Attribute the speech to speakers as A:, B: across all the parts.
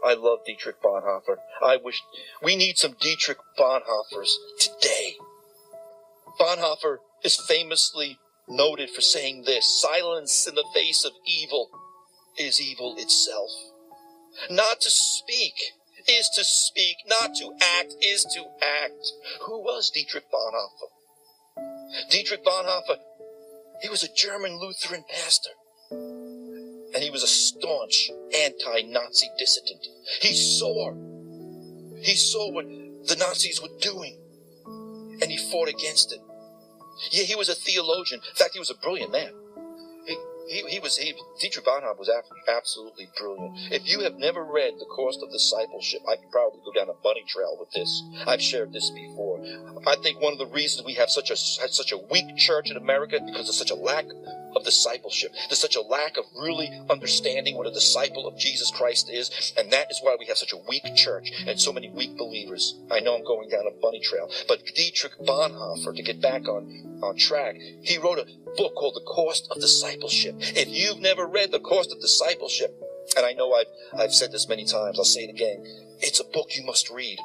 A: I love Dietrich Bonhoeffer. I wish we need some Dietrich Bonhoeffers today. Bonhoeffer is famously noted for saying this: silence in the face of evil is evil itself. Not to speak is to speak. Not to act is to act. Who was Dietrich Bonhoeffer? Dietrich Bonhoeffer, he was a German Lutheran pastor. And he was a staunch anti-Nazi dissident. He saw what the Nazis were doing, and he fought against it. Yeah, he was a theologian. In fact, he was a brilliant man. Dietrich Bonhoeffer was absolutely brilliant. If you have never read The Cost of Discipleship, I could probably go down a bunny trail with this. I've shared this before. I think one of the reasons we have such a weak church in America is because there's such a lack of discipleship. There's such a lack of really understanding what a disciple of Jesus Christ is, and that is why we have such a weak church and so many weak believers. I know I'm going down a bunny trail, but Dietrich Bonhoeffer, to get back on track, he wrote a book called The Cost of Discipleship. If you've never read The Cost of Discipleship, and I know I've said this many times, I'll say it again, it's a book you must read.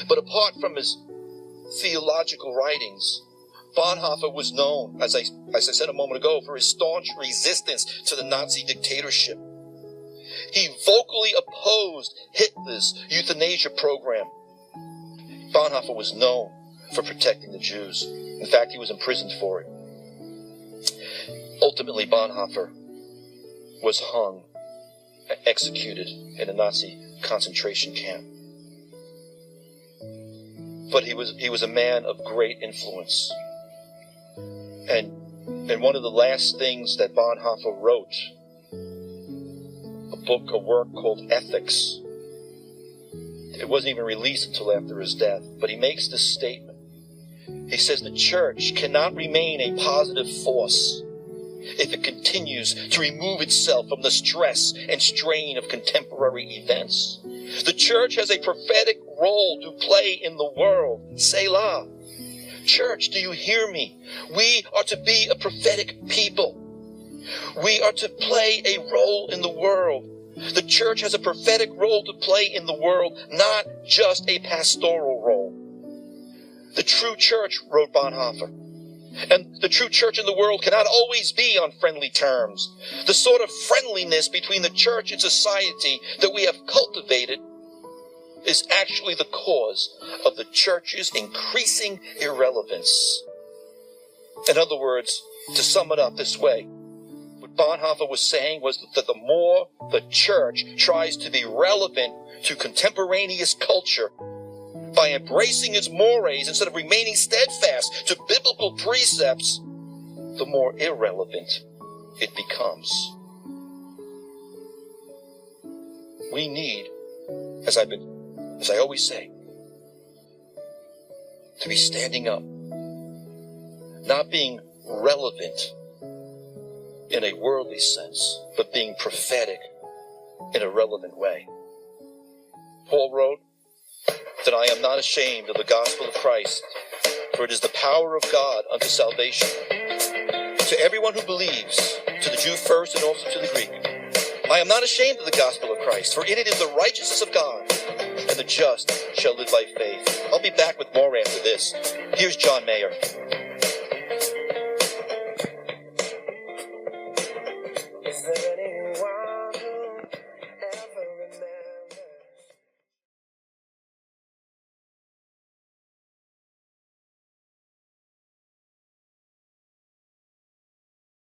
A: But apart from his theological writings, Bonhoeffer was known, as I said a moment ago, for his staunch resistance to the Nazi dictatorship. He vocally opposed Hitler's euthanasia program. Bonhoeffer was known for protecting the Jews. In fact, he was imprisoned for it. Ultimately, Bonhoeffer was hung and executed in a Nazi concentration camp. But he was a man of great influence. And one of the last things that Bonhoeffer wrote, a work called Ethics, it wasn't even released until after his death, but he makes this statement. He says the church cannot remain a positive force if it continues to remove itself from the stress and strain of contemporary events. The church has a prophetic role to play in the world. Selah. Church, do you hear me? We are to be a prophetic people. We are to play a role in the world. The church has a prophetic role to play in the world, not just a pastoral role. The true church, wrote Bonhoeffer, and the true church in the world cannot always be on friendly terms. The sort of friendliness between the church and society that we have cultivated is actually the cause of the church's increasing irrelevance. In other words, to sum it up this way, what Bonhoeffer was saying was that the more the church tries to be relevant to contemporaneous culture by embracing its mores instead of remaining steadfast to biblical precepts, the more irrelevant it becomes. We need, as I always say, to be standing up, not being relevant in a worldly sense, but being prophetic in a relevant way. Paul wrote that I am not ashamed of the gospel of Christ, for it is the power of God unto salvation to everyone who believes, to the Jew first and also to the Greek. I am not ashamed of the gospel of Christ, for in it is the righteousness of God, and the just shall live by faith. I'll be back with more after this. Here's John Mayer.